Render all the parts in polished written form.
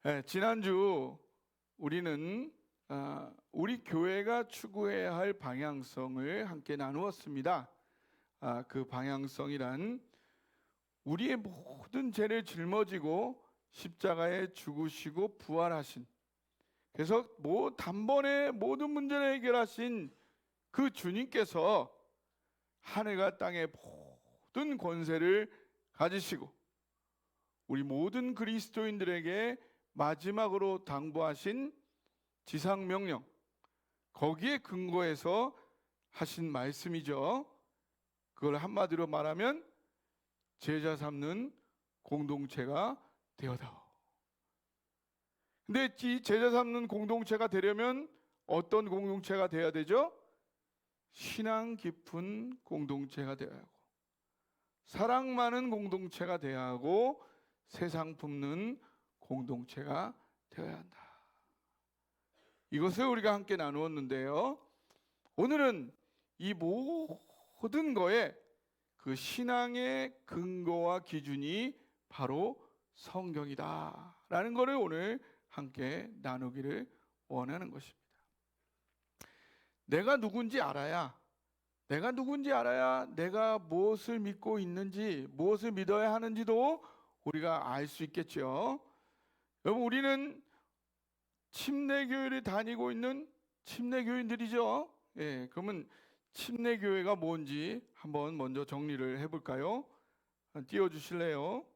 네, 지난주 우리는 우리 교회가 추구해야 할 방향성을 함께 나누었습니다. 그 방향성이란 우리의 모든 죄를 짊어지고 십자가에 죽으시고 부활하신, 그래서 단번에 모든 문제를 해결하신 그 주님께서 하늘과 땅의 모든 권세를 가지시고 우리 모든 그리스도인들에게 마지막으로 당부하신 지상명령, 거기에 근거해서 하신 말씀이죠. 그걸 한마디로 말하면 제자 삼는 공동체가 되어다오. 근데 이 제자 삼는 공동체가 되려면 어떤 공동체가 되어야 되죠? 신앙 깊은 공동체가 되어야 하고, 사랑 많은 공동체가 되어야 하고, 세상 품는 공동체가 되어야 한다. 이것을 우리가 함께 나누었는데요, 오늘은 이 모든 거에 그 신앙의 근거와 기준이 바로 성경이다 라는 것을 오늘 함께 나누기를 원하는 것입니다. 내가 누군지 알아야 내가 무엇을 믿고 있는지, 무엇을 믿어야 하는지도 우리가 알 수 있겠죠. 여러분, 우리는 침례교회를 다니고 있는 침례교인들이죠. 그러면 침례교회가 뭔지 한번 먼저 정리를 해볼까요? 띄워주실래요?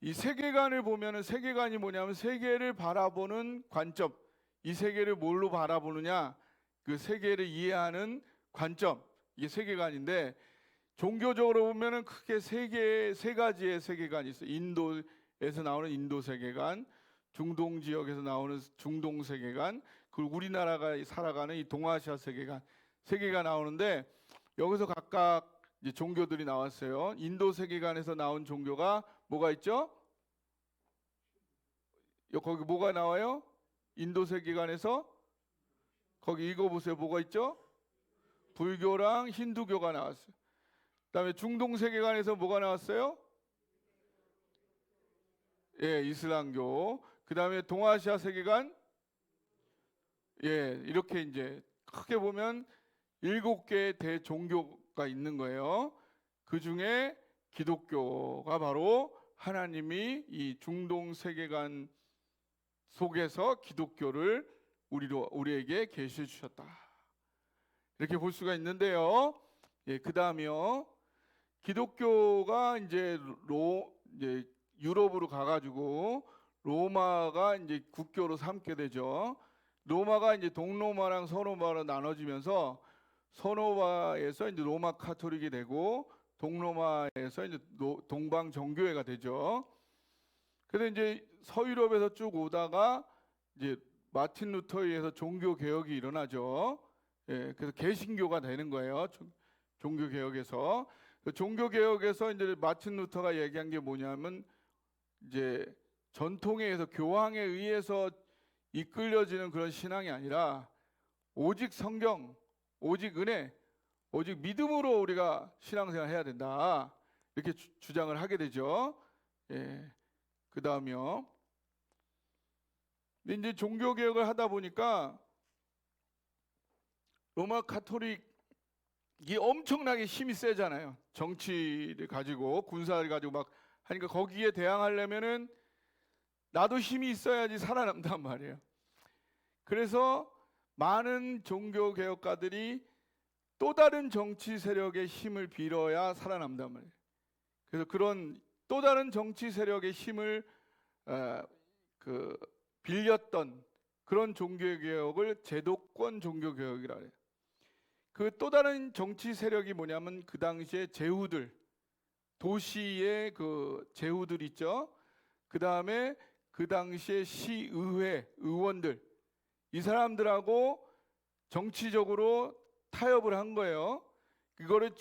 이 세계관을 보면은, 세계관이 뭐냐면 세계를 바라보는 관점, 이 세계를 뭘로 바라보느냐, 그 세계를 이해하는 관점, 이게 세계관인데, 종교적으로 보면은 크게 세 가지의 세계관이 있어요. 인도에서 나오는 인도 세계관, 중동 지역에서 나오는 중동 세계관, 그리고 우리나라가 살아가는 이 동아시아 세계관, 세 개가 나오는데, 여기서 각각 이제 종교들이 나왔어요. 인도 세계관에서 나온 종교가 뭐가 있죠? 거기 뭐가 나와요? 인도 세계관에서 거기 읽어보세요. 뭐가 있죠? 불교랑 힌두교가 나왔어요. 그다음에 중동 세계관에서 뭐가 나왔어요? 이슬람교. 그다음에 동아시아 세계관, 이렇게 이제 크게 보면 7개의 대종교가 있는 거예요. 그 중에 기독교가 바로 하나님이 이 중동 세계관 속에서 기독교를 우리에게 계시해 주셨다, 이렇게 볼 수가 있는데요. 그 다음이요, 기독교가 이제 유럽으로 가가지고 로마가 이제 국교로 삼게 되죠. 로마가 이제 동로마랑 서로마로 나눠지면서 서로마에서 이제 로마 카톨릭이 되고 동로마에서 이제 동방 정교회가 되죠. 그래서 이제 서유럽에서 쭉 오다가 이제 마틴 루터에 의해서 종교 개혁이 일어나죠. 그래서 개신교가 되는 거예요. 종교 개혁에서. 종교 개혁에서 이제 마틴 루터가 얘기한 게 뭐냐면, 이제 전통에 의해서, 교황에 의해서 이끌려지는 그런 신앙이 아니라 오직 성경, 오직 은혜, 오직 믿음으로 우리가 신앙생활 해야 된다, 이렇게 주장을 하게 되죠. 그 다음이요. 근데 이제 종교 개혁을 하다 보니까 로마 카톨릭이 엄청나게 힘이 세잖아요. 정치를 가지고, 군사를 가지고 막 하니까 거기에 대항하려면은 나도 힘이 있어야지 살아남단 말이에요. 그래서 많은 종교 개혁가들이 또 다른 정치 세력의 힘을 빌어야 살아남단 말이에요. 그래서 그런 또 다른 정치 세력의 힘을 빌렸던 그런 종교개혁을 제도권 종교개혁이라 해요. 그 또 다른 정치 세력이 뭐냐면, 그 당시에 제후들, 도시의 그 제후들 있죠. 그 다음에 그 당시에 시의회 의원들, 이 사람들하고 정치적으로 타협을 한 거예요. 이거를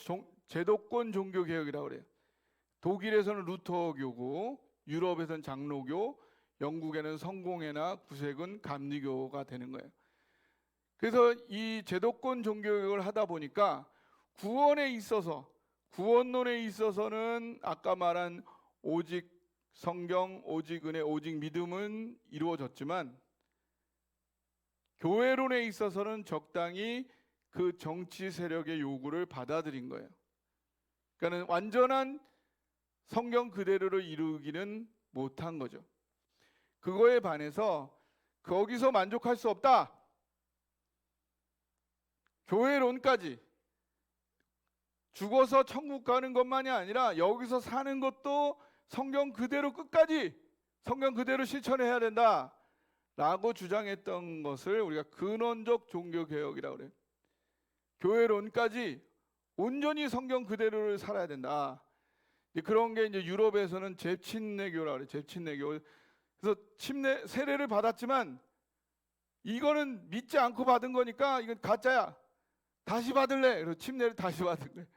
제도권 종교개혁이라고 그래요. 독일에서는 루터교고, 유럽에서는 장로교, 영국에는 성공회나 구sek은 감리교가 되는 거예요. 그래서 이 제도권 종교개혁을 하다 보니까 구원론에 있어서는 아까 말한 오직 성경 오직 은혜 오직 믿음은 이루어졌지만 교회론에 있어서는 적당히 그 정치 세력의 요구를 받아들인 거예요. 그러니까는 완전한 성경 그대로를 이루기는 못한 거죠. 그거에 반해서 거기서 만족할 수 없다. 교회론까지 죽어서 천국 가는 것만이 아니라 여기서 사는 것도 성경 그대로 끝까지 성경 그대로 실천해야 된다 라고 주장했던 것을 우리가 근원적 종교개혁이라고 그래요. 교회론까지 온전히 성경 그대로를 살아야 된다. 그런 게 이제 유럽에서는 제침내교라고 그래요. 제침내교. 그래서 세례를 받았지만 이거는 믿지 않고 받은 거니까 이건 가짜야. 다시 받을래. 그래서 침례를 다시 받은 거예요.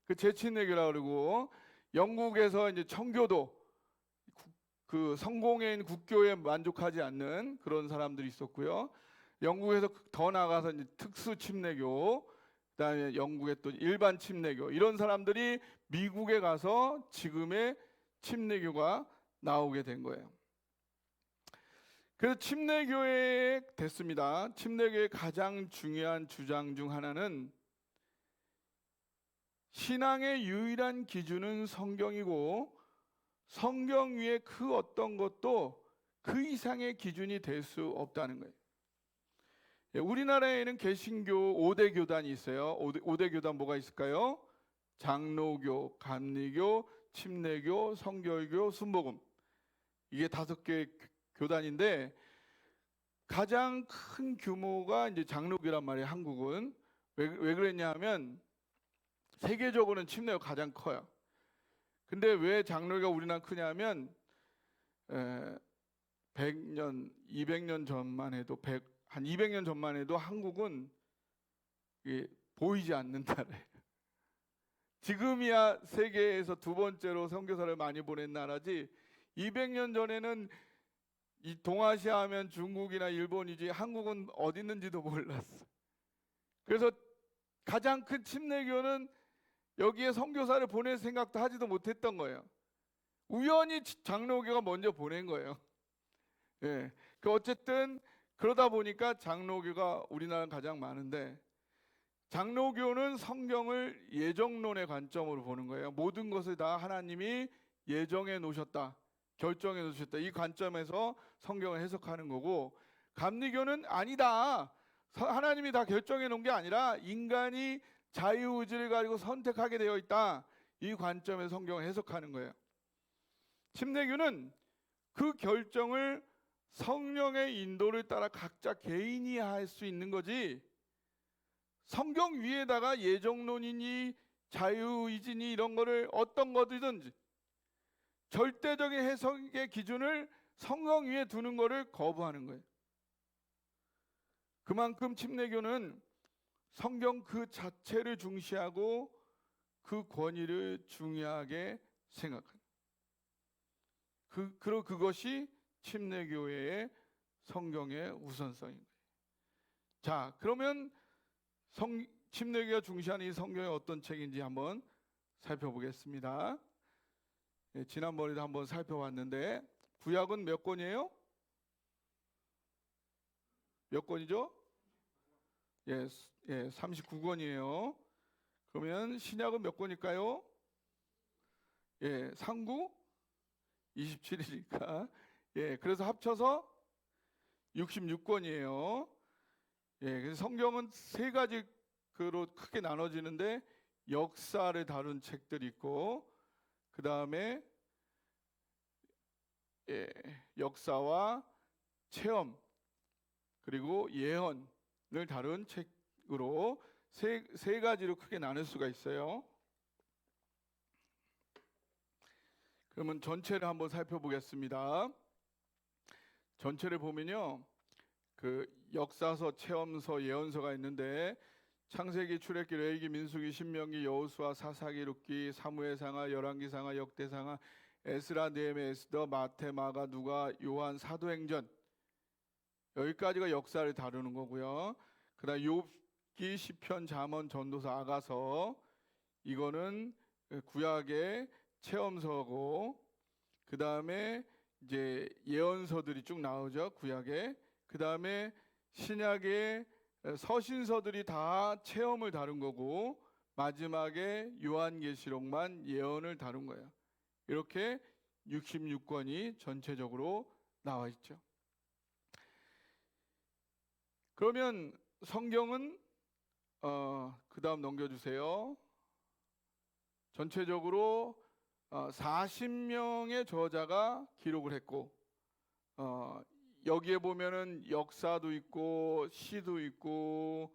그 제침내교라고 그러고, 영국에서 이제 청교도, 그 성공회인 국교에 만족하지 않는 그런 사람들이 있었고요. 영국에서 더 나가서 이제 특수 침례교, 그다음에 영국의 또 일반 침례교, 이런 사람들이 미국에 가서 지금의 침례교가 나오게 된 거예요. 그래서 침례교회 됐습니다. 침례교의 가장 중요한 주장 중 하나는 신앙의 유일한 기준은 성경이고 성경 위에 그 어떤 것도 그 이상의 기준이 될 수 없다는 거예요. 우리나라에는 개신교 5대 교단이 있어요. 5대 교단 뭐가 있을까요? 장로교, 감리교, 침례교, 성결교, 순복음. 이게 5개의 교단인데 가장 큰 규모가 이제 장로교란 말이에요. 한국은 왜 그랬냐 하면 세계적으로는 침례가 가장 커요. 근데 왜 장로교가 우리나라 크냐면 100년, 200년 전만 해도 한 200년 전만 해도 한국은 보이지 않는 나라예요. 지금이야 세계에서 2번째로 선교사를 많이 보낸 나라지 200년 전에는 이 동아시아 하면 중국이나 일본이지 한국은 어디 있는지도 몰랐어. 그래서 가장 큰 침례교는 여기에 선교사를 보낼 생각도 하지도 못했던 거예요. 우연히 장로교가 먼저 보낸 거예요. 예. 그 어쨌든 그러다 보니까 장로교가 우리나라 가장 많은데, 장로교는 성경을 예정론의 관점으로 보는 거예요. 모든 것을 다 하나님이 예정해 놓으셨다, 결정해 놓으셨다, 이 관점에서 성경을 해석하는 거고, 감리교는 아니다, 하나님이 다 결정해 놓은 게 아니라 인간이 자유의지를 가지고 선택하게 되어 있다, 이 관점에서 성경을 해석하는 거예요. 침례교는 그 결정을 성령의 인도를 따라 각자 개인이 할 수 있는 거지, 성경 위에다가 예정론이니 자유의지니 이런 거를 어떤 거든지 절대적인 해석의 기준을 성경 위에 두는 거를 거부하는 거예요. 그만큼 침례교는 성경 그 자체를 중시하고 그 권위를 중요하게 생각하는, 그것이 침례교회의 성경의 우선성인 거예요. 자, 그러면 침례교가 중시하는 이 성경의 어떤 책인지 한번 살펴보겠습니다. 지난번에도 한번 살펴봤는데 구약은 몇 권이에요? 몇 권이죠? 39권이에요. 그러면 신약은 몇 권일까요? 상구 27이니까. 그래서 합쳐서 66권이에요. 그래서 성경은 3가지로 크게 나눠지는데, 역사를 다룬 책들이 있고, 그 다음에 역사와 체험, 그리고 예언을 다룬 책으로 세 가지로 크게 나눌 수가 있어요. 그러면 전체를 한번 살펴보겠습니다. 전체를 보면요, 그 역사서, 체험서, 예언서가 있는데 창세기, 출애굽기, 레위기, 민수기, 신명기, 여호수아, 사사기, 룻기, 사무엘상하, 열왕기상하, 역대상하, 에스라, 느헤미야, 에스더, 마태, 마가, 누가, 요한, 사도행전, 여기까지가 역사를 다루는 거고요. 그다음 욥기, 시편, 잠언, 전도서, 아가서, 이거는 구약의 체험서고, 그 다음에 이제 예언서들이 쭉 나오죠, 구약에. 그 다음에 신약의 서신서들이 다 체험을 다룬 거고, 마지막에 요한계시록만 예언을 다룬 거예요. 이렇게 66권이 전체적으로 나와 있죠. 그러면 성경은 그 다음 넘겨주세요. 전체적으로 40명의 저자가 기록을 했고, 여기에 보면은 역사도 있고 시도 있고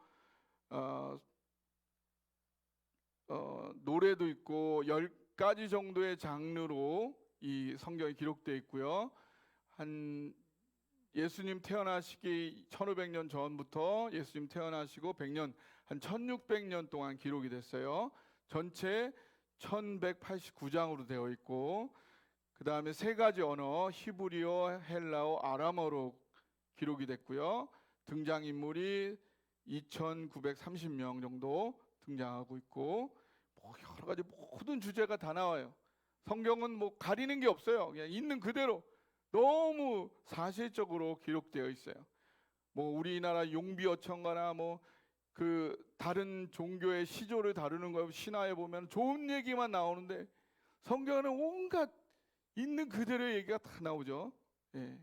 노래도 있고 10가지 정도의 장르로 이 성경이 기록되어 있고요. 한 예수님 태어나시기 1500년 전부터 예수님 태어나시고 100년, 한 1600년 동안 기록이 됐어요. 전체 1189장으로 되어 있고, 그 다음에 3가지 언어, 히브리어, 헬라어, 아람어로 기록이 됐고요. 등장인물이 2930명 정도 등장하고 있고, 뭐 여러 가지 모든 주제가 다 나와요. 성경은 뭐 가리는 게 없어요. 그냥 있는 그대로 너무 사실적으로 기록되어 있어요. 뭐 우리나라 용비어천가나 뭐 그 다른 종교의 시조를 다루는 거 신화에 보면 좋은 얘기만 나오는데, 성경은 온갖 있는 그대로의 얘기가 다 나오죠. 예.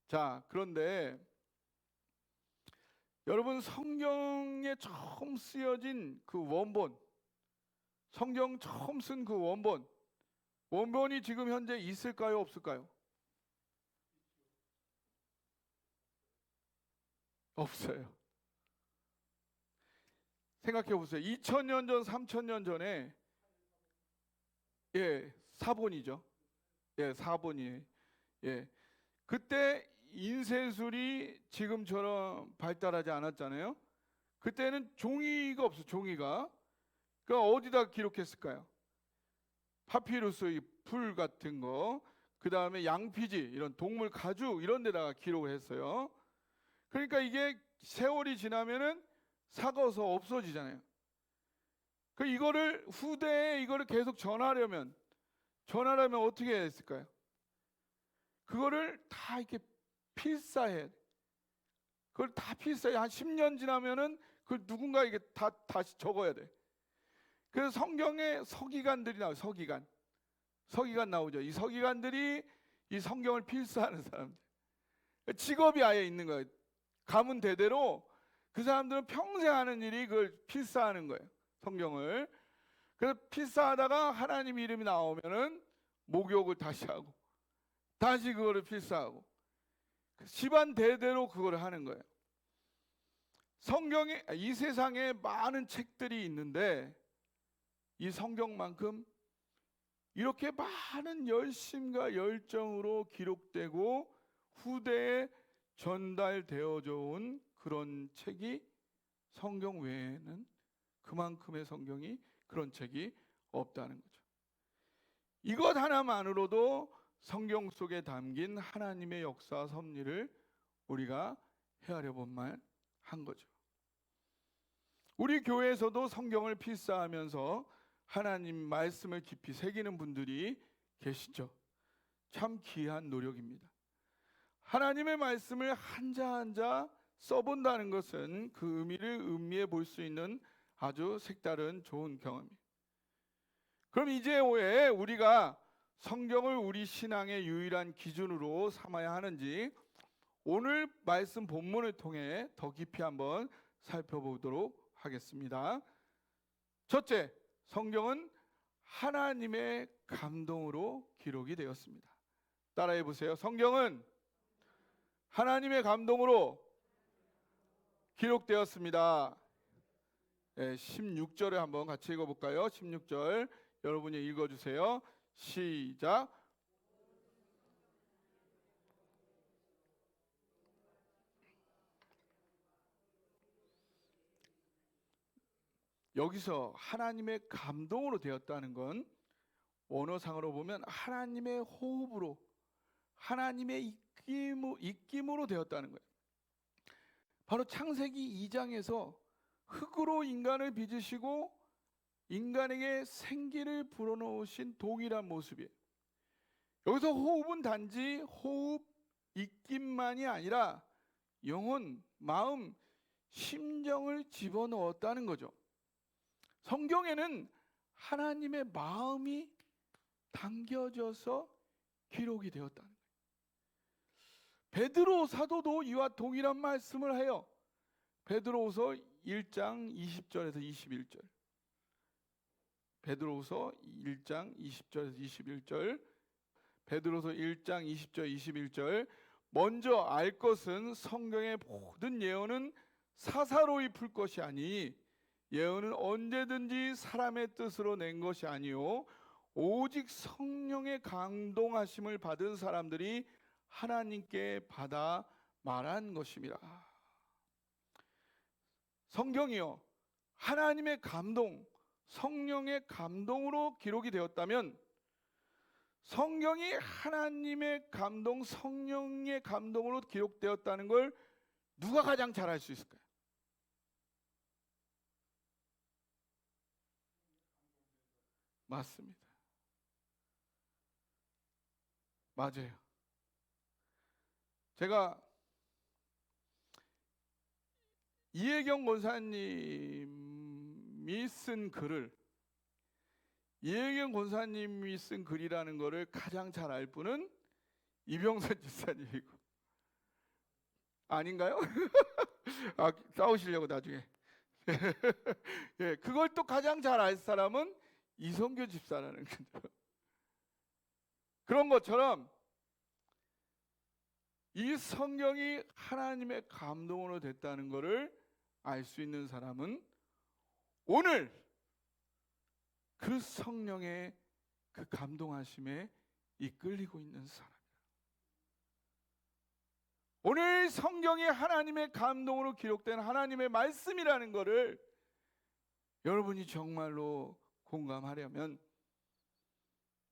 자, 그런데 여러분, 성경에 처음 쓰여진 그 원본, 성경 처음 쓴 그 원본이 지금 현재 있을까요, 없을까요? 없어요. 생각해 보세요. 2000년 전, 3000년 전에, 예, 사본이죠. 예, 사본이. 예. 그때 인쇄술이 지금처럼 발달하지 않았잖아요. 그때는 종이가 없어, 종이가. 그러니까 어디다 기록했을까요? 파피루스, 이 풀 같은 거, 그 다음에 양피지, 이런 동물 가죽 이런 데다가 기록을 했어요. 그러니까 이게 세월이 지나면은 삭아서 없어지잖아요. 그 이거를 후대에 이거를 계속 전하려면 어떻게 했을까요? 그거를 다 이렇게 필사해. 그걸 다 필사해. 한 10년 지나면은 그걸 누군가 이게 다시 적어야 돼. 그래서 성경에 서기관들이 나와요. 서기관 나오죠. 이 서기관들이 이 성경을 필사하는 사람들. 직업이 아예 있는 거예요. 가문 대대로 그 사람들은 평생 하는 일이 그걸 필사하는 거예요. 성경을. 그래서 필사하다가 하나님 이름이 나오면은 목욕을 다시 하고 다시 그거를 필사하고 집안 대대로 그거를 하는 거예요. 성경에, 이 세상에 많은 책들이 있는데 이 성경만큼 이렇게 많은 열심과 열정으로 기록되고 후대에 전달되어져 온 그런 책이 성경 외에는, 그만큼의 성경이, 그런 책이 없다는 거죠. 이것 하나만으로도 성경 속에 담긴 하나님의 역사 섭리를 우리가 헤아려 볼 만한 거죠. 우리 교회에서도 성경을 필사하면서 하나님 말씀을 깊이 새기는 분들이 계시죠. 참 귀한 노력입니다. 하나님의 말씀을 한자 한자 써본다는 것은 그 의미를 음미해 볼 수 있는 아주 색다른 좋은 경험이에요. 그럼 이제 왜 우리가 성경을 우리 신앙의 유일한 기준으로 삼아야 하는지 오늘 말씀 본문을 통해 더 깊이 한번 살펴보도록 하겠습니다. 첫째, 성경은 하나님의 감동으로 기록이 되었습니다. 따라해 보세요. 성경은 하나님의 감동으로 기록되었습니다. 16절을 한번 같이 읽어볼까요? 16절 여러분이 읽어주세요. 시작. 여기서 하나님의 감동으로 되었다는 건 원어상으로 보면 하나님의 호흡으로, 하나님의 입김으로 되었다는 거예요. 바로 창세기 2장에서 흙으로 인간을 빚으시고 인간에게 생기를 불어넣으신 동일한 모습이에요. 여기서 호흡은 단지 호흡 입김만이 아니라 영혼, 마음, 심정을 집어넣었다는 거죠. 성경에는 하나님의 마음이 담겨져서 기록이 되었다는 거예요. 베드로 사도도 이와 동일한 말씀을 해요. 베드로후서 1장 20절에서 21절. 베드로후서 1장 20절에서 21절. 베드로서 1장 20절 21절. 먼저 알 것은 성경의 모든 예언은 사사로이 풀 것이 아니 예언은 언제든지 사람의 뜻으로 낸 것이 아니요 오직 성령의 감동하심을 받은 사람들이 하나님께 받아 말한 것입니다. 성경이요 하나님의 감동, 성령의 감동으로 기록이 되었다면 성경이 하나님의 감동, 성령의 감동으로 기록되었다는 걸 누가 가장 잘 알 수 있을까요? 맞습니다. 맞아요. 제가 이혜경 권사님이 쓴 글을 이혜경 권사님이 쓴 글이라는 것을 가장 잘 알 분은 이병선 집사님이고 아닌가요? 아, 싸우시려고 나중에 예, 그걸 또 가장 잘 알 사람은 이성교 집사라는 거죠. 그런 것처럼 이 성경이 하나님의 감동으로 됐다는 것을 알 수 있는 사람은 오늘 그 성령의 그 감동하심에 이끌리고 있는 사람이에요. 오늘 성경이 하나님의 감동으로 기록된 하나님의 말씀이라는 것을 여러분이 정말로 공감하려면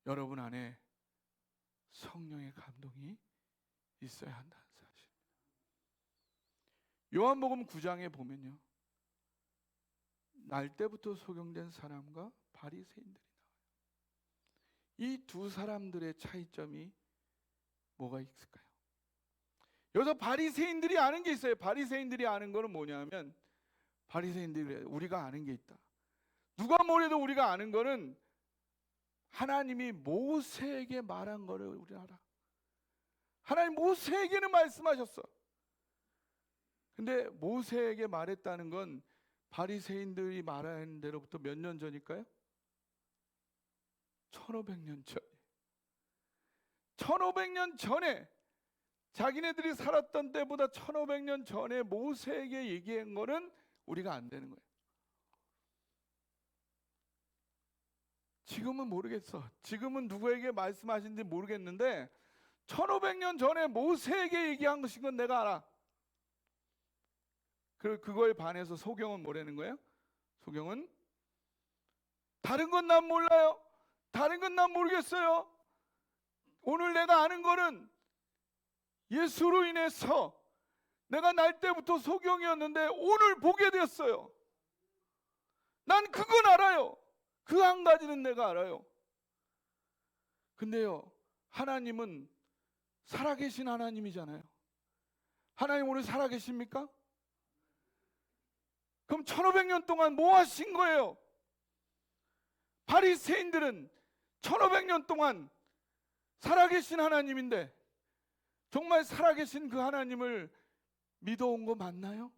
여러분 안에 성령의 감동이 있어야 한다는 사실입니다. 요한복음 9장에 보면요 날 때부터 소경된 사람과 바리새인들이 나와요. 이 두 사람들의 차이점이 뭐가 있을까요? 여기서 바리새인들이 아는 게 있어요. 바리새인들이 아는 거는 뭐냐면 바리새인들이 우리가 아는 게 있다. 누가 뭐래도 우리가 아는 거는 하나님이 모세에게 말한 거를 우리는 알아. 하나님 모세에게는 말씀하셨어. 근데 모세에게 말했다는 건 바리새인들이 말하는 대로부터 몇 년 전일까요? 1500년 전. 1500년 전에 자기네들이 살았던 때보다 1500년 전에 모세에게 얘기한 거는 우리가 안 되는 거예요. 지금은 모르겠어. 지금은 누구에게 말씀하신지 모르겠는데 1500년 전에 모세에게 얘기한 것인 건 내가 알아. 그거에 반해서 소경은 뭐라는 거예요? 소경은 다른 건 난 몰라요. 다른 건 난 모르겠어요. 오늘 내가 아는 거는 예수로 인해서 내가 날 때부터 소경이었는데 오늘 보게 됐어요. 난 그건 알아요. 그 한 가지는 내가 알아요. 근데요, 하나님은 살아계신 하나님이잖아요. 하나님 오늘 살아계십니까? 그럼 1500년 동안 뭐 하신 거예요? 바리새인들은 1500년 동안 살아계신 하나님인데 정말 살아계신 그 하나님을 믿어온 거 맞나요?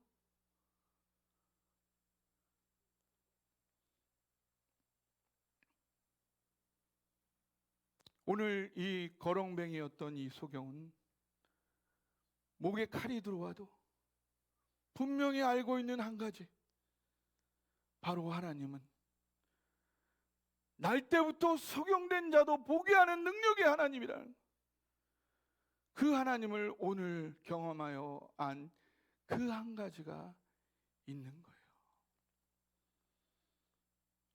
오늘 이 거렁뱅이였던 이 소경은 목에 칼이 들어와도 분명히 알고 있는 한 가지, 바로 하나님은 날 때부터 소경된 자도 보게 하는 능력의 하나님이라는 그 하나님을 오늘 경험하여 안 그 한 가지가 있는 거예요.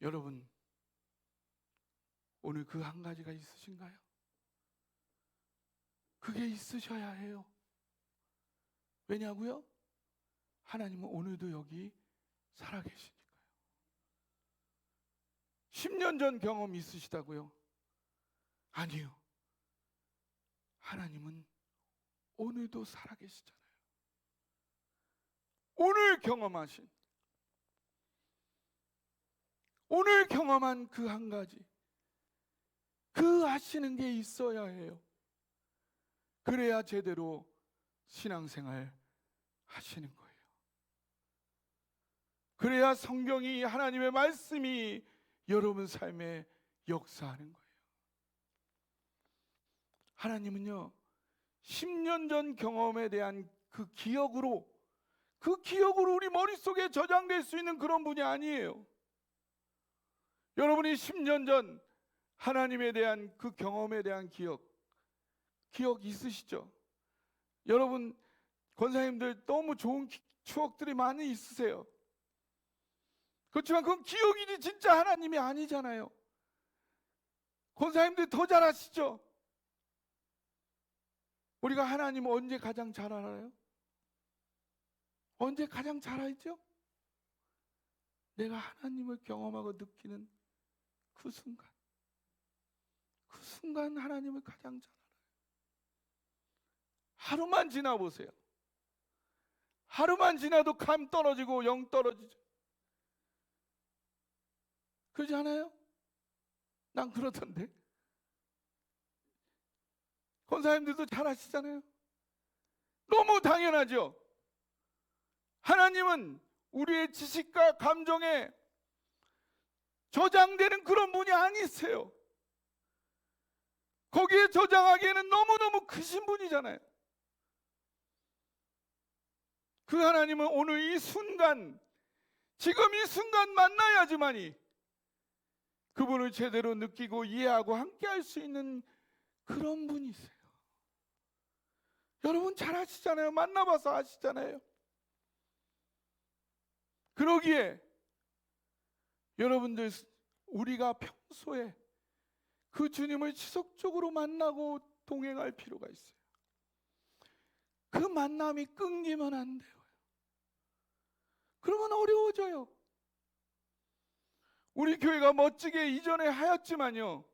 여러분 오늘 그 한 가지가 있으신가요? 그게 있으셔야 해요. 왜냐고요? 하나님은 오늘도 여기 살아계시니까요. 10년 전 경험 있으시다고요? 아니요. 하나님은 오늘도 살아계시잖아요. 오늘 경험하신, 오늘 경험한 그 한 가지, 그 하시는 게 있어야 해요. 그래야 제대로 신앙생활 하시는 거예요. 그래야 성경이, 하나님의 말씀이 여러분 삶에 역사하는 거예요. 하나님은요, 10년 전 경험에 대한 그 기억으로 우리 머릿속에 저장될 수 있는 그런 분이 아니에요. 여러분이 10년 전 하나님에 대한 그 경험에 대한 기억 있으시죠? 여러분 권사님들 너무 좋은 추억들이 많이 있으세요. 그렇지만 그건 기억이지 진짜 하나님이 아니잖아요. 권사님들이 더 잘 아시죠? 우리가 하나님을 언제 가장 잘 알아요? 언제 가장 잘 알죠? 내가 하나님을 경험하고 느끼는 그 순간 하나님을 가장 잘 알아요. 하루만 지나보세요. 하루만 지나도 감 떨어지고 영 떨어지죠. 그러지 않아요? 난 그렇던데. 권사님들도 잘 아시잖아요. 너무 당연하죠. 하나님은 우리의 지식과 감정에 저장되는 그런 분이 아니세요. 거기에 저장하기에는 너무너무 크신 분이잖아요. 그 하나님은 오늘 이 순간, 지금 이 순간 만나야지만이 그분을 제대로 느끼고 이해하고 함께 할 수 있는 그런 분이세요. 여러분 잘 아시잖아요. 만나봐서 아시잖아요. 그러기에 여러분들, 우리가 평소에 그 주님을 지속적으로 만나고 동행할 필요가 있어요. 그 만남이 끊기면 안 돼요. 그러면 어려워져요. 우리 교회가 멋지게 이전에 하였지만요,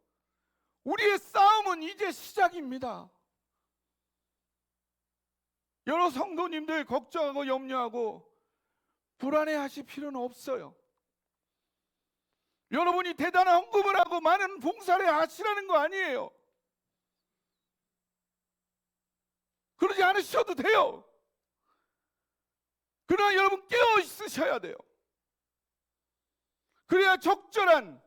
우리의 싸움은 이제 시작입니다. 여러 성도님들 걱정하고 염려하고 불안해하실 필요는 없어요. 여러분이 대단한 헌금을 하고 많은 봉사를 하시라는 거 아니에요. 그러지 않으셔도 돼요. 그러나 여러분 깨어 있으셔야 돼요. 그래야 적절한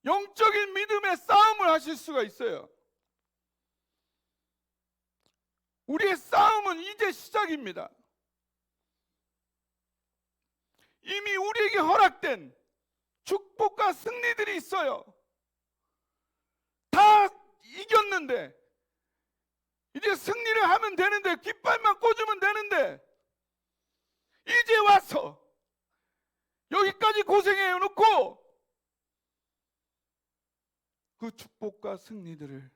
영적인 믿음의 싸움을 하실 수가 있어요. 우리의 싸움은 이제 시작입니다. 이미 우리에게 허락된 축복과 승리들이 있어요. 다 이겼는데 이제 승리를 하면 되는데, 깃발만 꽂으면 되는데, 이제 와서 여기까지 고생해 놓고 그 축복과 승리들을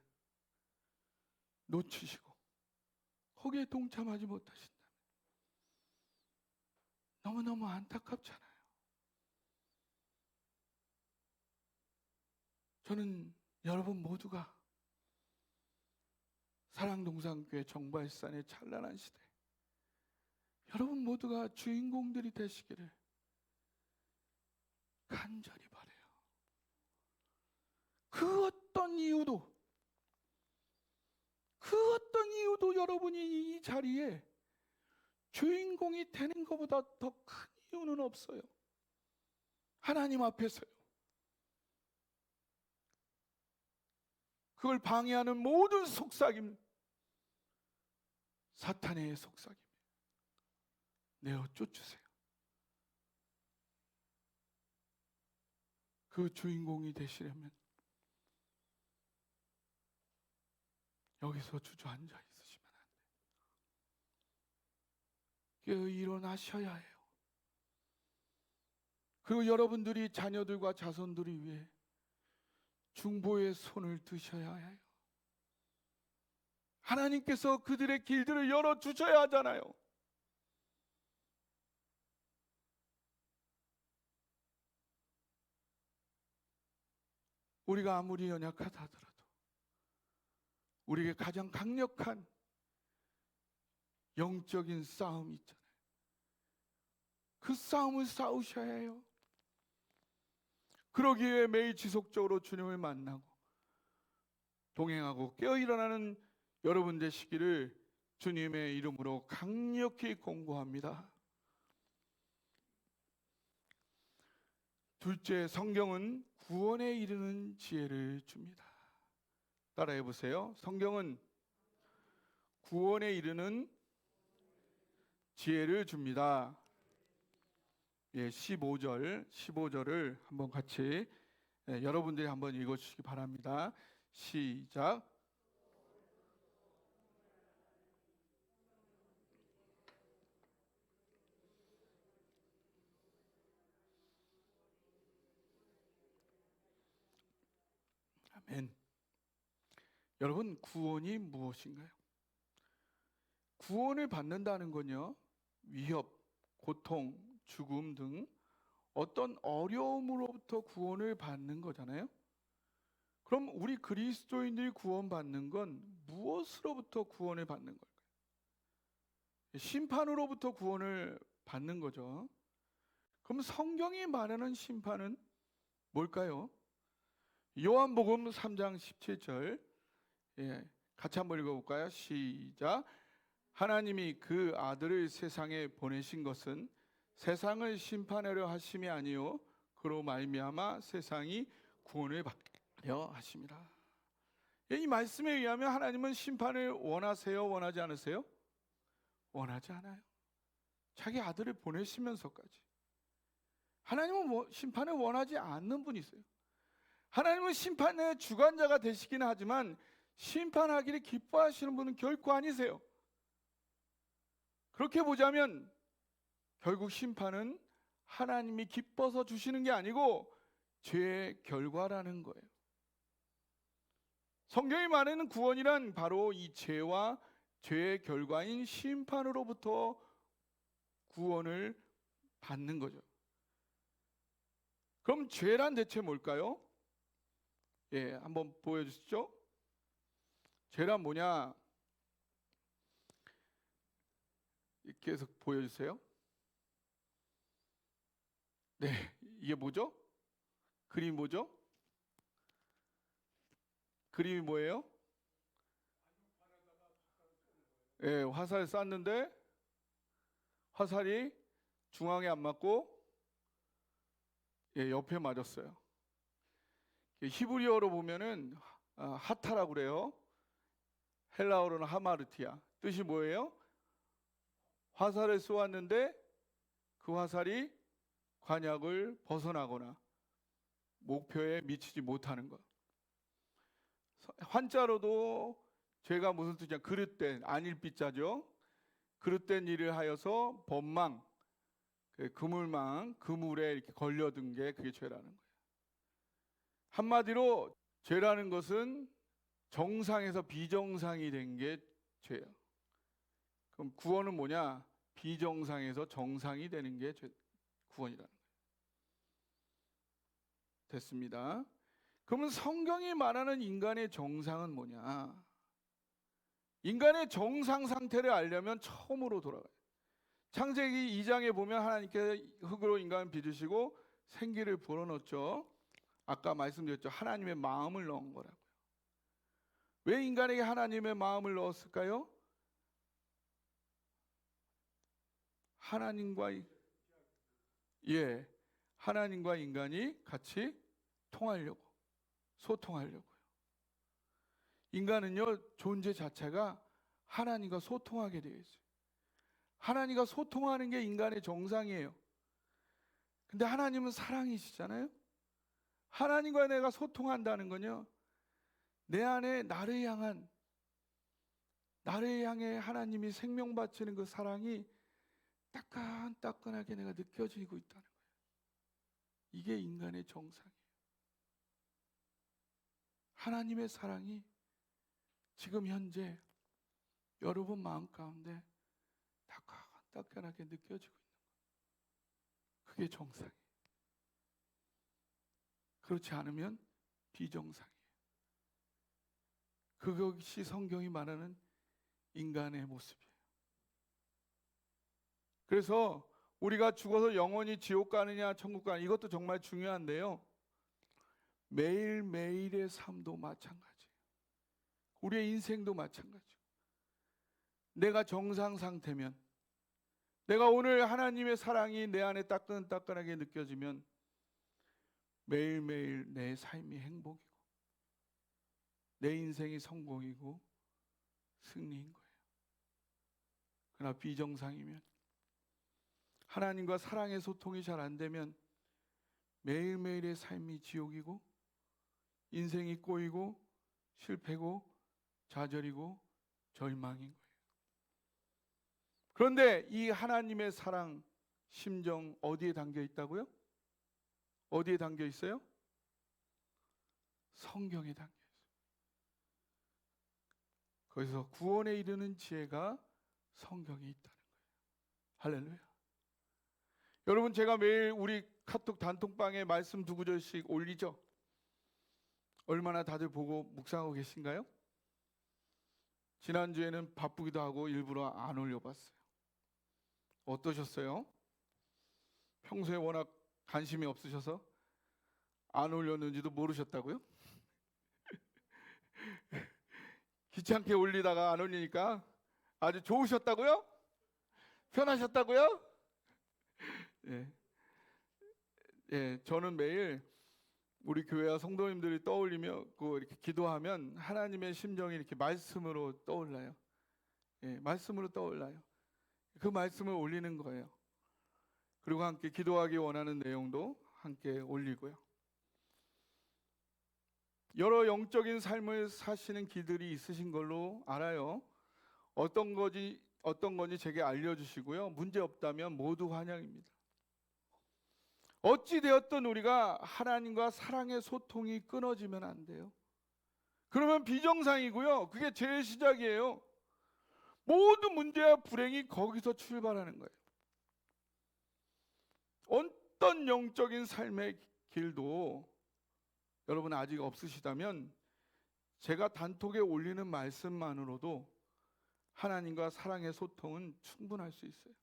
놓치시고 거기에 동참하지 못하신다면 너무너무 안타깝잖아요. 저는 여러분 모두가 사랑동산교회 정발산의 찬란한 시대, 여러분 모두가 주인공들이 되시기를 간절히 바라요. 그 어떤 이유도 여러분이 이 자리에 주인공이 되는 것보다 더 큰 이유는 없어요. 하나님 앞에서요. 그걸 방해하는 모든 속삭임, 사탄의 속삭임 내어 쫓으세요. 그 주인공이 되시려면 여기서 주저앉아 있으시면 안 돼요. 깨어 일어나셔야 해요. 그리고 여러분들이 자녀들과 자손들을 위해 중보의 손을 드셔야 해요. 하나님께서 그들의 길들을 열어주셔야 하잖아요. 우리가 아무리 연약하다 하더라도 우리에게 가장 강력한 영적인 싸움이 있잖아요. 그 싸움을 싸우셔야 해요. 그러기에 매일 지속적으로 주님을 만나고 동행하고 깨어 일어나는 여러분 되시기를 주님의 이름으로 강력히 권고합니다. 둘째, 성경은 구원에 이르는 지혜를 줍니다. 따라해 보세요. 성경은 구원에 이르는 지혜를 줍니다. 15절을 한번 같이 여러분들이 한번 읽어주시기 바랍니다. 시작. 아멘. 여러분, 구원이 무엇인가요? 구원을 받는다는 건요, 위협, 고통, 죽음 등 어떤 어려움으로부터 구원을 받는 거잖아요. 그럼 우리 그리스도인들이 구원받는 건 무엇으로부터 구원을 받는 걸까요? 심판으로부터 구원을 받는 거죠. 그럼 성경이 말하는 심판은 뭘까요? 요한복음 3장 17절, 같이 한번 읽어볼까요? 시작. 하나님이 그 아들을 세상에 보내신 것은 세상을 심판하려 하심이 아니요 그로 말미암아 세상이 구원을 받려 하심이라. 이 말씀에 의하면 하나님은 심판을 원하세요? 원하지 않으세요? 원하지 않아요. 자기 아들을 보내시면서까지. 하나님은 심판을 원하지 않는 분이세요. 하나님은 심판의 주관자가 되시기는 하지만 심판하기를 기뻐하시는 분은 결코 아니세요. 그렇게 보자면 결국 심판은 하나님이 기뻐서 주시는 게 아니고 죄의 결과라는 거예요. 성경이 말하는 구원이란 바로 이 죄와 죄의 결과인 심판으로부터 구원을 받는 거죠. 그럼 죄란 대체 뭘까요? 한번 보여주시죠. 죄란 뭐냐? 계속 보여주세요. 네, 이게 뭐죠? 그림이 뭐죠? 그림이 뭐예요? 화살 쐈는데 화살이 중앙에 안 맞고 옆에 맞았어요. 히브리어로 보면은 하타라고 그래요. 헬라어로는 하마르티아. 뜻이 뭐예요? 화살을 쏘았는데 그 화살이 관약을 벗어나거나 목표에 미치지 못하는 것. 한자로도 죄가 무슨 뜻이냐? 그릇된, 안일비자죠. 그릇된 일을 하여서 법망, 그물망, 그물에 이렇게 걸려든 게 그게 죄라는 거예요. 한마디로 죄라는 것은 정상에서 비정상이 된 게 죄예요. 그럼 구원은 뭐냐? 비정상에서 정상이 되는 게 구원이라는 거예요. 됐습니다. 그러면 성경이 말하는 인간의 정상은 뭐냐? 인간의 정상 상태를 알려면 처음으로 돌아가요. 창세기 2장에 보면 하나님께서 흙으로 인간을 빚으시고 생기를 불어넣었죠. 아까 말씀드렸죠. 하나님의 마음을 넣은 거라고요. 왜 인간에게 하나님의 마음을 넣었을까요? 하나님과 인간이 같이 통하려고, 소통하려고요. 인간은요, 존재 자체가 하나님과 소통하게 되어 있어요. 하나님과 소통하는 게 인간의 정상이에요. 근데 하나님은 사랑이시잖아요. 하나님과 내가 소통한다는 건요, 내 안에 나를 향해 하나님이 생명 바치는 그 사랑이 따끈따끈하게 내가 느껴지고 있다는 거예요. 이게 인간의 정상이에요. 하나님의 사랑이 지금 현재 여러분 마음 가운데 따끈따끈하게 느껴지고 있는 거예요. 그게 정상이에요. 그렇지 않으면 비정상이에요. 그것이 성경이 말하는 인간의 모습이에요. 그래서 우리가 죽어서 영원히 지옥 가느냐 천국 가느냐 이것도 정말 중요한데요, 매일매일의 삶도 마찬가지예요. 우리의 인생도 마찬가지예요. 내가 정상 상태면, 내가 오늘 하나님의 사랑이 내 안에 따끈따끈하게 느껴지면 매일매일 내 삶이 행복이고 내 인생이 성공이고 승리인 거예요. 그러나 비정상이면, 하나님과 사랑의 소통이 잘 안 되면 매일매일의 삶이 지옥이고 인생이 꼬이고 실패고 좌절이고 절망인 거예요. 그런데 이 하나님의 사랑 심정 어디에 담겨 있다고요? 어디에 담겨 있어요? 성경에 담겨 있어요. 거기서 구원에 이르는 지혜가 성경에 있다는 거예요. 할렐루야. 여러분, 제가 매일 우리 카톡 단톡방에 말씀 2구절씩 올리죠. 얼마나 다들 보고 묵상하고 계신가요? 지난주에는 바쁘기도 하고 일부러 안 올려봤어요. 어떠셨어요? 평소에 워낙 관심이 없으셔서 안 올렸는지도 모르셨다고요? 귀찮게 올리다가 안 올리니까 아주 좋으셨다고요? 편하셨다고요? 저는 매일 우리 교회와 성도님들이 떠올리며 이렇게 기도하면 하나님의 심정이 이렇게 말씀으로 떠올라요. 말씀으로 떠올라요. 그 말씀을 올리는 거예요. 그리고 함께 기도하기 원하는 내용도 함께 올리고요. 여러 영적인 삶을 사시는 길들이 있으신 걸로 알아요. 어떤 건지 제게 알려주시고요. 문제 없다면 모두 환영입니다. 어찌 되었든 우리가 하나님과 사랑의 소통이 끊어지면 안 돼요. 그러면 비정상이고요. 그게 제일 시작이에요. 모든 문제와 불행이 거기서 출발하는 거예요. 어떤 영적인 삶의 길도 여러분 아직 없으시다면 제가 단톡에 올리는 말씀만으로도 하나님과 사랑의 소통은 충분할 수 있어요.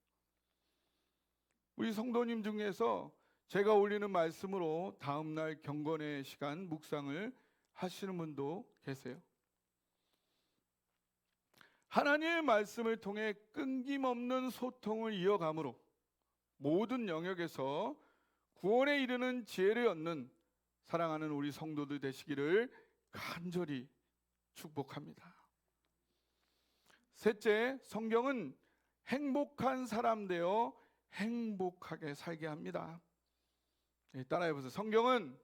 우리 성도님 중에서 제가 올리는 말씀으로 다음날 경건의 시간 묵상을 하시는 분도 계세요. 하나님의 말씀을 통해 끊김없는 소통을 이어감으로 모든 영역에서 구원에 이르는 지혜를 얻는 사랑하는 우리 성도들 되시기를 간절히 축복합니다. 셋째, 성경은 행복한 사람 되어 행복하게 살게 합니다. 따라해보세요. 성경은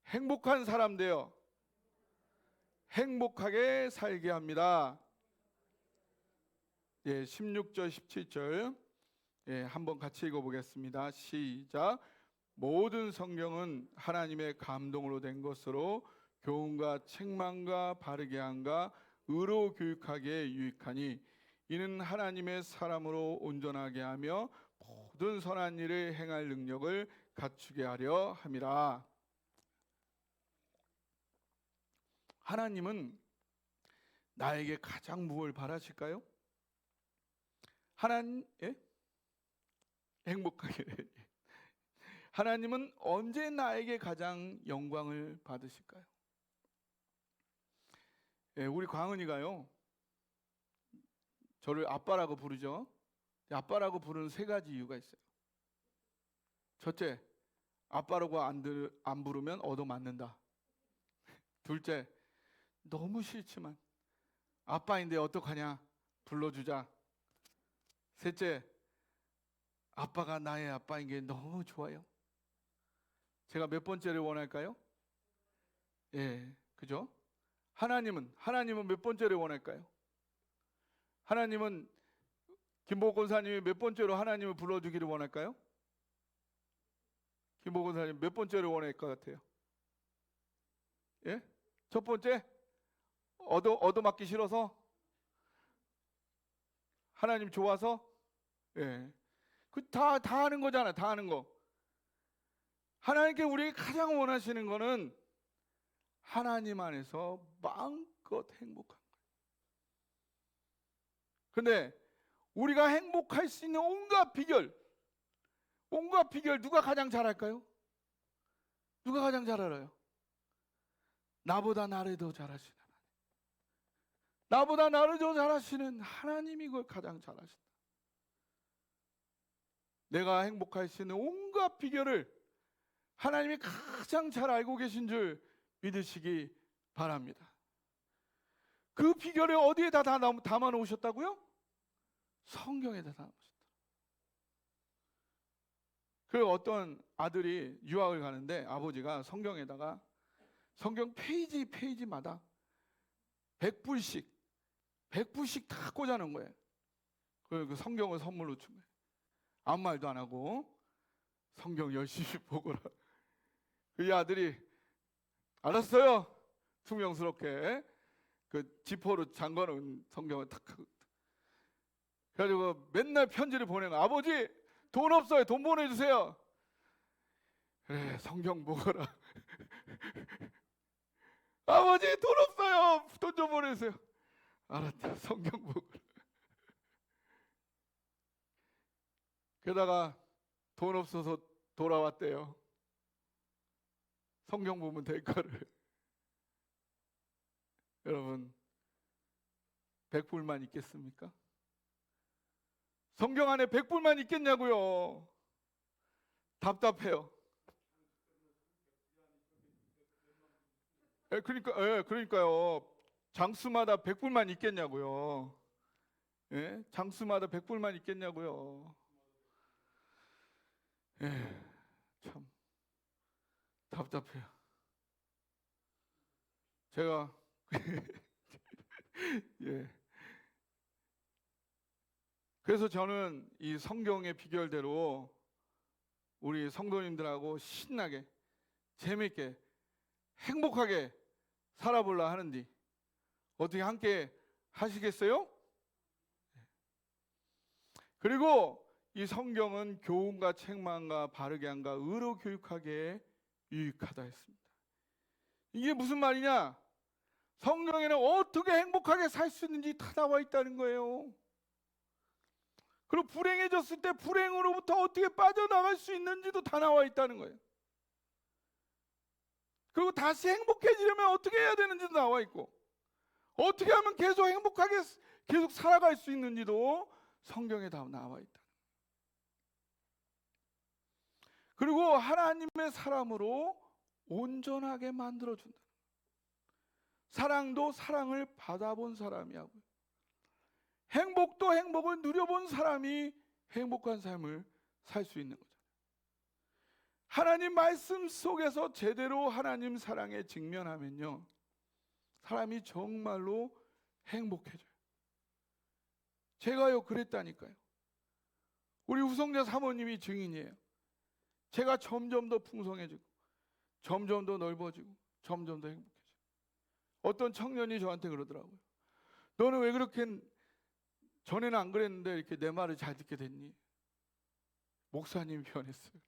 행복한 사람 되어 행복하게 살게 합니다. 16절 17절 한번 같이 읽어보겠습니다. 시작. 모든 성경은 하나님의 감동으로 된 것으로 교훈과 책망과 바르게 함과 의로 교육하기에 유익하니 이는 하나님의 사람으로 온전하게 하며 모든 선한 일을 행할 능력을 갖추게 하려 함이라. 하나님은 나에게 가장 무엇을 바라실까요? 행복하게. 하나님은 언제 나에게 가장 영광을 받으실까요? 우리 광은이가요, 저를 아빠라고 부르죠. 아빠라고 부르는 3가지 이유가 있어요. 첫째, 아빠라고 안 부르면 얻어맞는다. 둘째, 너무 싫지만 아빠인데 어떡하냐, 불러주자. 셋째, 아빠가 나의 아빠인 게 너무 좋아요. 제가 몇 번째를 원할까요? 그죠? 하나님은 몇 번째를 원할까요? 하나님은 김보 권사님이 몇 번째로 하나님을 불러주기를 원할까요? 김보 권사님 몇 번째를 원할 것 같아요? 첫 번째? 얻어맞기 싫어서? 하나님 좋아서? 다 하는 거잖아. 다 하는 거. 하나님께 우리가 가장 원하시는 거는 하나님 안에서 마음껏 마음껏 행복한 거예요. 근데 우리가 행복할 수 있는 온갖 비결 누가 가장 잘 알까요? 누가 가장 잘 알아요? 나보다 나를 더 잘하시는 하나님. 나보다 나를 더 잘하시는 하나님이 그걸 가장 잘하신다. 내가 행복할 수 있는 온갖 비결을 하나님이 가장 잘 알고 계신 줄 믿으시기 바랍니다. 그 비결을 어디에다 담아 놓으셨다고요? 성경에다 담아 놓으셨다. 그리고 어떤 아들이 유학을 가는데 아버지가 성경에다가 성경 페이지마다 100불씩 다 꽂아놓은 거예요. 그 성경을 선물로 준 거예요. 아무 말도 안 하고 성경 열심히 보거라. 그 아들이 알았어요. 퉁명스럽게 그 지퍼로 잠궈놓은 성경을 탁 그래가지고 맨날 편지를 보내는 거예요. 아버지 돈 없어요. 돈 보내주세요. 그래 성경 보거라. 아버지 돈 없어요. 돈 좀 보내주세요. 알았다. 성경 보거라. 게다가 돈 없어서 돌아왔대요. 성경 보면 될 거를. 여러분 100불만 있겠습니까? 성경 안에 100불만 있겠냐고요. 답답해요. 그러니까요. 장수마다 100불만 있겠냐고요. 예? 장수마다 100불만 있겠냐고요. 예, 참 답답해요. 제가 예. 그래서 저는 이 성경의 비결대로 우리 성도님들하고 신나게 재밌게 행복하게 살아보려 하는데 어떻게 함께 하시겠어요? 그리고 이 성경은 교훈과 책망과 바르게 함과 의로 교육하기에 유익하다 했습니다. 이게 무슨 말이냐? 성경에는 어떻게 행복하게 살 수 있는지 다 나와 있다는 거예요. 그리고 불행해졌을 때 불행으로부터 어떻게 빠져나갈 수 있는지도 다 나와 있다는 거예요. 그리고 다시 행복해지려면 어떻게 해야 되는지도 나와 있고, 어떻게 하면 계속 행복하게 계속 살아갈 수 있는지도 성경에 다 나와 있다. 그리고 하나님의 사람으로 온전하게 만들어준다. 사랑도 사랑을 받아본 사람이 하고요. 행복도 행복을 누려본 사람이 행복한 삶을 살 수 있는 거죠. 하나님 말씀 속에서 제대로 하나님 사랑에 직면하면요, 사람이 정말로 행복해져요. 제가요 그랬다니까요. 우리 우성자 사모님이 증인이에요. 제가 점점 더 풍성해지고 점점 더 넓어지고 점점 더 행복해져요. 어떤 청년이 저한테 그러더라고요. 너는 왜 그렇게 전에는 안 그랬는데 이렇게 내 말을 잘 듣게 됐니? 목사님이 변했어요.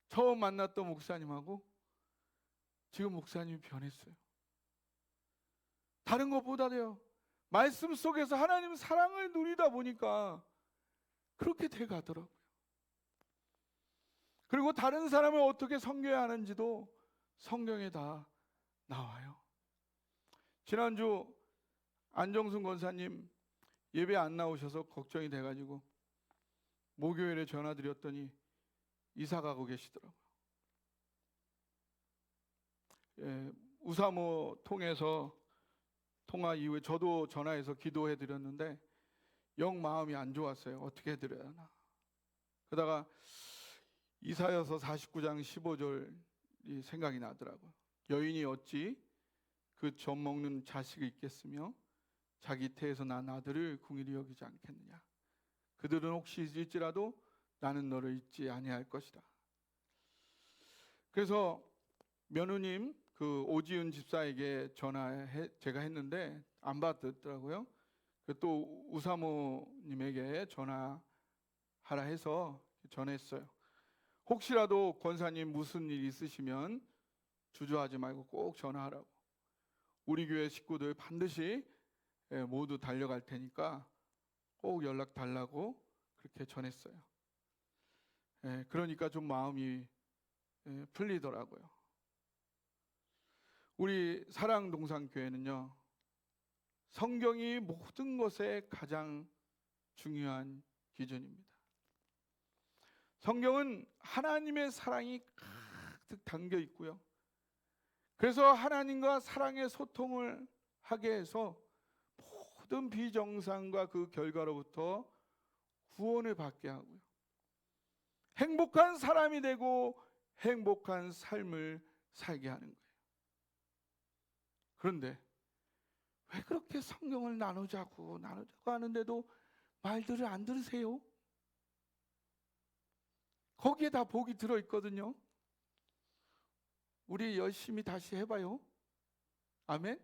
처음 만났던 목사님하고 지금 목사님이 변했어요. 다른 것보다도요, 말씀 속에서 하나님 사랑을 누리다 보니까 그렇게 돼가더라고요. 그리고 다른 사람을 어떻게 섬겨야 하는지도 성경에 다 나와요. 지난주 안정순 권사님 예배 안 나오셔서 걱정이 돼가지고 목요일에 전화드렸더니 이사 가고 계시더라고요. 예, 우사모 통해서 통화 이후에 저도 전화해서 기도해 드렸는데 영 마음이 안 좋았어요. 어떻게 해드려야 하나. 그러다가 이사여서 49장 15절이 생각이 나더라고요. 여인이 어찌 그 젖 먹는 자식을 잊겠으며 자기 태에서 난 아들을 궁일이 여기지 않겠느냐. 그들은 혹시 잊을지라도 나는 너를 잊지 아니할 것이다. 그래서 며느님 그 오지은 집사에게 제가 했는데 안 받았더라고요. 또 우사모님에게 전화하라 해서 전했어요. 혹시라도 권사님 무슨 일 있으시면 주저하지 말고 꼭 전화하라고. 우리 교회 식구들 반드시 모두 달려갈 테니까 꼭 연락 달라고 그렇게 전했어요. 그러니까 좀 마음이 풀리더라고요. 우리 사랑동산교회는요, 성경이 모든 것에 가장 중요한 기준입니다. 성경은 하나님의 사랑이 가득 담겨 있고요. 그래서 하나님과 사랑의 소통을 하게 해서 모든 비정상과 그 결과로부터 구원을 받게 하고요. 행복한 사람이 되고 행복한 삶을 살게 하는 거예요. 그런데 왜 그렇게 성경을 나누자고 하는데도 말들을 안 들으세요? 거기에 다 복이 들어있거든요. 우리 열심히 다시 해봐요. 아멘.